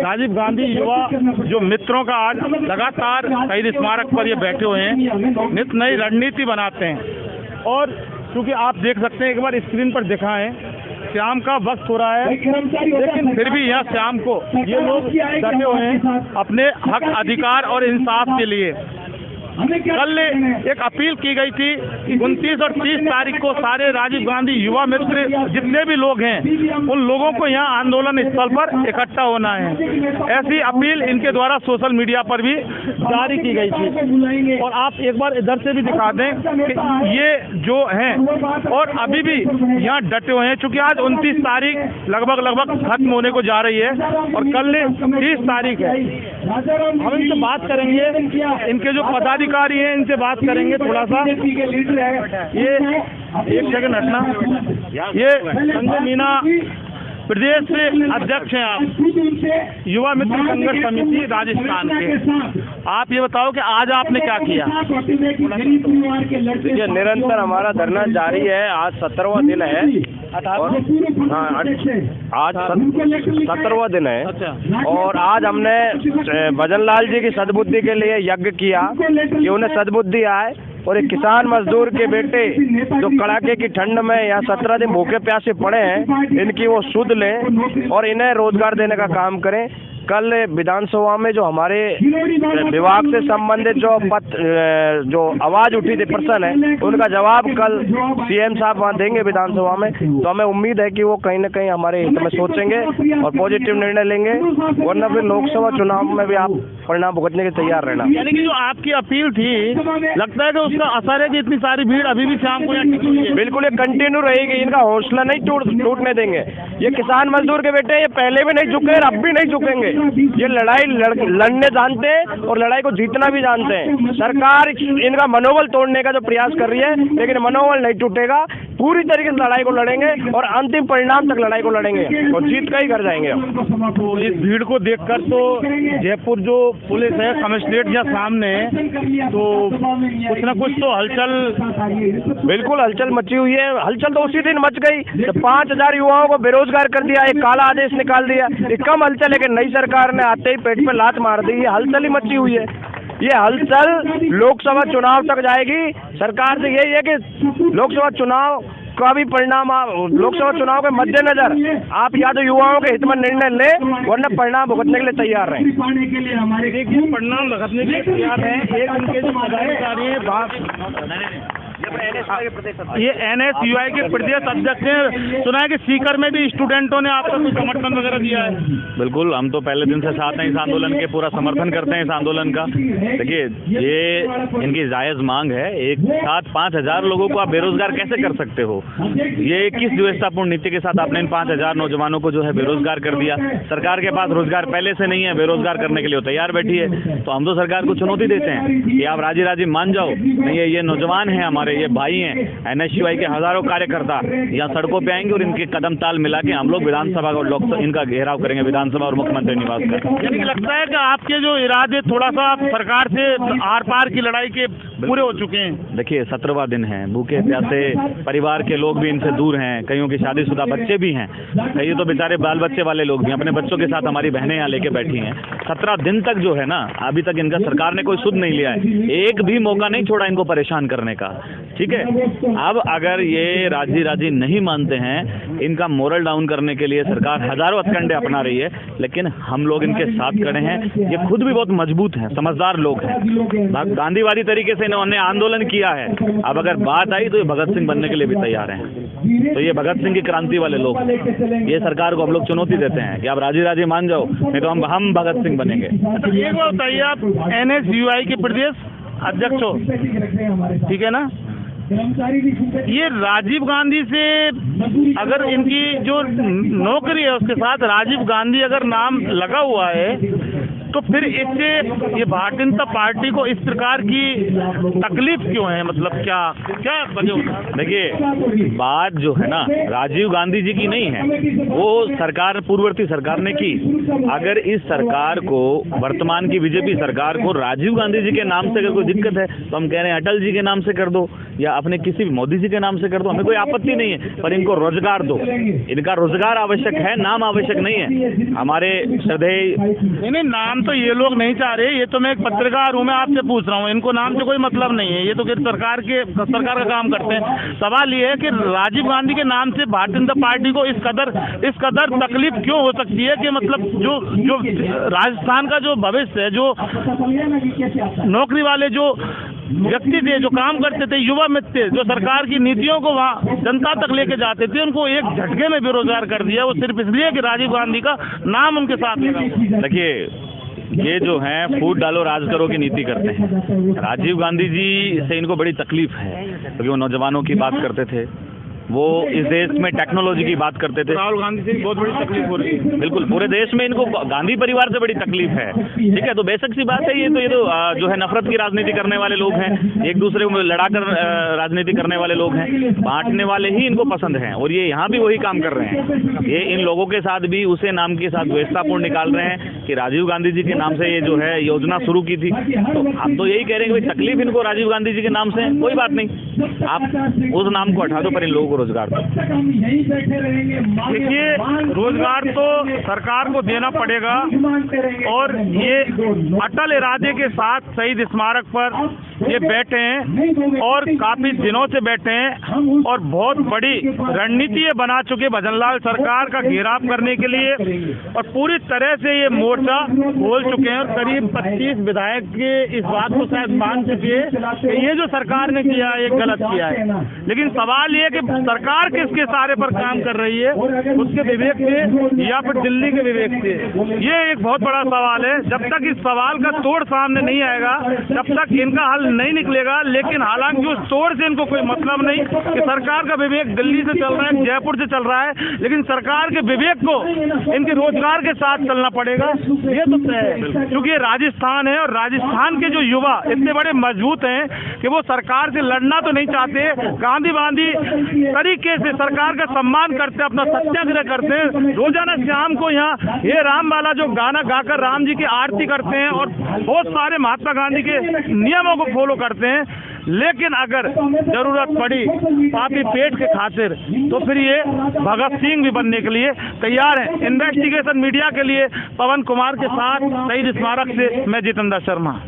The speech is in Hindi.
राजीव गांधी युवा जो मित्रों का आज लगातार शहीद स्मारक पर ये बैठे हुए हैं, नित नई रणनीति बनाते हैं। और क्योंकि आप देख सकते हैं, एक बार स्क्रीन पर दिखाएं, शाम का वक्त हो रहा है, लेकिन फिर भी यहाँ शाम को ये लोग डटे हुए हैं अपने हक, अधिकार और इंसाफ के लिए। कल एक अपील की गई थी कि 29 और 30 तारीख को सारे राजीव गांधी युवा मित्र जितने भी लोग हैं उन लोगों को यहाँ आंदोलन स्थल पर इकट्ठा होना है। ऐसी अपील इनके द्वारा सोशल मीडिया पर भी जारी की गई थी। और आप एक बार इधर से भी दिखा दें कि ये जो हैं और अभी भी यहाँ डटे हुए हैं, चूंकि आज 29 तारीख लगभग खत्म होने को जा रही है और कल 30 तारीख है। हम इनसे बात करेंगे, इनके जो पदाधिकारी हैं इनसे बात करेंगे थोड़ा सा। ये एक सेकंड हटना, ये संजय मीना प्रदेश से अध्यक्ष हैं आप, युवा मित्र संघर्ष समिति राजस्थान के। आप ये बताओ कि आज आपने क्या किया? ये निरंतर हमारा धरना जारी है। आज 17वां दिन है और आज 17वां दिन है। और आज हमने भजनलाल जी की सद्बुद्धि के लिए यज्ञ किया कि उन्हें सद्बुद्धि आए और एक किसान मजदूर के बेटे जो कड़ाके की ठंड में यहाँ 17 दिन भूखे प्यासे पड़े हैं, इनकी वो सुध लें और इन्हें रोजगार देने का काम करें। कल विधानसभा में जो हमारे विभाग से संबंधित जो आवाज उठी थी प्रश्न है, उनका जवाब कल सीएम साहब वहाँ देंगे विधानसभा में। तो हमें उम्मीद है कि वो कहीं न कहीं हमारे हित में सोचेंगे और पॉजिटिव निर्णय लेंगे, वरना फिर लोकसभा चुनाव में भी आप परिणाम भुगतने के तैयार रहना। यानी कि जो आपकी अपील थी, लगता है कि उसका असर है कि इतनी सारी भीड़ अभी भी शाम को यहाँ टिकी हुई है। बिल्कुल, ये कंटिन्यू रहेगी, इनका हौसला नहीं टूटने देंगे। ये किसान मजदूर के बेटे ये पहले भी नहीं झुके और अब भी नहीं झुकेंगे। ये लड़ाई लड़ने जानते हैं और लड़ाई को जीतना भी जानते हैं। सरकार इनका मनोबल तोड़ने का जो प्रयास कर रही है, लेकिन मनोबल नहीं टूटेगा। पूरी तरीके से लड़ाई को लड़ेंगे और अंतिम परिणाम तक लड़ाई को लड़ेंगे और जीत कर ही घर जाएंगे। तो इस भीड़ को देखकर तो जयपुर जो पुलिस है कमिश्नरेट या सामने, तो कुछ न कुछ तो हलचल, बिल्कुल हलचल मची हुई है। हलचल तो उसी दिन मच गई जब 5000 युवाओं को बेरोजगार कर दिया, एक काला आदेश निकाल दिया। ये कम हलचल है कि नई सरकार ने आते ही पेट पे लात मार दी। ये हलचल ही मची हुई है। ये हलचल लोकसभा चुनाव तक जाएगी। सरकार से यही है कि लोकसभा चुनाव का भी परिणाम, लोकसभा चुनाव के मद्देनजर आप या तो युवाओं के हित में निर्णय लें, वरना परिणाम भुगतने के लिए तैयार रहें। परिणाम भुगतने के लिए तैयार हैं। एक उनके जो पदाधिकारी हैं, ये NSUI के प्रदेश अध्यक्ष हैं। सुना है कि सीकर में भी स्टूडेंटों ने आपको कुछ समर्थन वगैरह दिया है। बिल्कुल, हम तो पहले दिन से साथ हैं इस आंदोलन के, पूरा समर्थन करते हैं इस आंदोलन का। देखिए, ये इनकी जायज़ मांग है। एक साथ 5000 लोगों को आप बेरोजगार कैसे कर सकते हो? ये किस व्यवस्थापूर्ण नीति के साथ आपने इन 5000 नौजवानों को जो है बेरोजगार कर दिया? सरकार के पास रोजगार पहले से नहीं है, बेरोजगार करने के लिए तैयार बैठी है। तो हम तो सरकार को चुनौती देते हैं कि आप राजी मान जाओ। नहीं, ये नौजवान हैं हमारे, ये भाई हैं। NSUI के हजारों कार्यकर्ता यहाँ सड़कों पे आएंगे और इनके कदम ताल मिला के हम लोग विधानसभा और लोकसभा इनका घेराव करेंगे, विधानसभा और मुख्यमंत्री निवास का। यानी लगता है कि आपके जो इरादे थोड़ा सा सरकार से आर पार की लड़ाई के पूरे हो चुके हैं। देखिए, 17वां दिन है, भूखे प्यासे परिवार के लोग भी इनसे दूर हैं, कईयों की शादीशुदा बच्चे भी हैं, कई तो बेचारे बाल बच्चे वाले लोग भी अपने बच्चों के साथ हमारी बहनें यहाँ लेके बैठी हैं। 17 दिन तक जो है ना, अभी तक इनका सरकार ने कोई सुध नहीं लिया है, एक भी मौका नहीं छोड़ा इनको परेशान करने का। ठीक है, अब अगर ये राजी नहीं मानते हैं, इनका मोरल डाउन करने के लिए सरकार हजारों हथकंडे अपना रही है, लेकिन हम लोग इनके साथ खड़े हैं। ये खुद भी बहुत मजबूत हैं, समझदार लोग हैं, गांधीवादी तरीके से इन्होंने आंदोलन किया है। अब अगर बात आई तो ये भगत सिंह बनने के लिए भी तैयार हैं। तो ये भगत सिंह की क्रांति वाले लोग, ये सरकार को हम लोग चुनौती देते हैं कि आप राजी मान जाओ, नहीं तो हम भगत सिंह बनेंगे। एक बात बताइए, आप NSUI के प्रदेश अध्यक्ष हो, ठीक है ना? ये राजीव गांधी से अगर इनकी जो नौकरी है उसके साथ राजीव गांधी अगर नाम लगा हुआ है, तो फिर इससे ये भारतीय जनता पार्टी को इस प्रकार की तकलीफ क्यों है? मतलब क्या क्या वजह? देखिए, बात जो है ना राजीव गांधी जी की नहीं है, वो सरकार पूर्ववर्ती सरकार ने की। अगर इस सरकार को, वर्तमान की बीजेपी सरकार को राजीव गांधी जी के नाम से अगर कोई दिक्कत है तो हम कह रहे हैं अटल जी के नाम से कर दो या अपने किसी भी मोदी जी के नाम से कर दो, हमें कोई आपत्ति नहीं है, पर इनको रोजगार दो। इनका रोजगार आवश्यक है, नाम आवश्यक नहीं है। हमारे श्रद्धेय नहीं, नाम तो ये लोग नहीं चाह रहे। ये तो मैं एक पत्रकार हूँ, मैं आपसे पूछ रहा हूँ, इनको नाम से कोई मतलब नहीं है। ये तो फिर सरकार का काम करते हैं। सवाल ये है कि राजीव गांधी के नाम से भारतीय जनता पार्टी को इस कदर तकलीफ क्यों हो सकती है कि मतलब जो राजस्थान का जो भविष्य है, जो नौकरी वाले जो व्यक्ति थे, जो काम करते थे, युवा मित्र थे, जो सरकार की नीतियों को वहाँ जनता तक लेके जाते थे, उनको एक झटके में बेरोजगार कर दिया। वो सिर्फ इसलिए कि राजीव गांधी का नाम उनके साथ लगा। देखिए, ये जो है फूट डालो राज करो की नीति करते हैं। राजीव गांधी जी से इनको बड़ी तकलीफ है क्योंकि वो नौजवानों की बात करते थे, वो इस देश में टेक्नोलॉजी की बात करते थे। राहुल गांधी से बहुत बड़ी तकलीफ हो रही है। बिल्कुल, पूरे देश में इनको गांधी परिवार से बड़ी तकलीफ है। ठीक है, तो बेशक सी बात है, ये तो जो है नफरत की राजनीति करने वाले लोग हैं, एक दूसरे को लड़ाकर राजनीति करने वाले लोग हैं, बांटने वाले ही इनको पसंद हैं और ये यहाँ भी वही काम कर रहे हैं। ये इन लोगों के साथ भी उसे नाम के साथ द्वेषतापूर्ण निकाल रहे हैं कि राजीव गांधी जी के नाम से ये जो है योजना शुरू की थी। तो आप तो यही कह रहे हैं कि तकलीफ इनको राजीव गांधी जी के नाम से, कोई बात नहीं, आप उस नाम को हटा दो, पर इन लोगों को रोजगार दो। देखिए, रोजगार तो सरकार को देना पड़ेगा और ये अटल इरादे के साथ शहीद स्मारक पर ये बैठे हैं और काफी दिनों से बैठे हैं और बहुत बड़ी रणनीति ये बना चुके भजनलाल सरकार का घेराव करने के लिए और पूरी तरह से ये मोर्चा खोल चुके हैं और करीब 25 विधायक के इस बात को शायद मान चुके हैं कि ये जो सरकार ने किया है ये गलत किया है। लेकिन सवाल ये कि सरकार किसके सहारे पर काम कर रही है, उसके विवेक से या फिर दिल्ली के विवेक से, ये एक बहुत बड़ा सवाल है। जब तक इस सवाल का तोड़ सामने नहीं आएगा तब तक इनका हल नहीं निकलेगा। लेकिन हालांकि उस तोड़ से इनको कोई मतलब नहीं कि सरकार का विवेक दिल्ली से चल रहा है, जयपुर से चल रहा है, लेकिन सरकार के विवेक को इनके रोजगार के साथ चलना पड़ेगा। ये तो तय है, क्योंकि ये राजस्थान है और राजस्थान के जो युवा इतने बड़े मजबूत हैं कि वो सरकार से लड़ना तो नहीं चाहते, गांधी तरीके से सरकार का सम्मान करते, अपना सत्याग्रह करते हैं। रोजाना शाम को यहाँ ये राम वाला जो गाना गाकर राम जी की आरती करते हैं और बहुत सारे महात्मा गांधी के नियमों को फॉलो करते हैं। लेकिन अगर जरूरत पड़ी पापी पेट के खातिर तो फिर ये भगत सिंह भी बनने के लिए तैयार हैं। इन्वेस्टिगेशन मीडिया के लिए पवन कुमार के साथ शहीद स्मारक से मैं जितेंद्र शर्मा।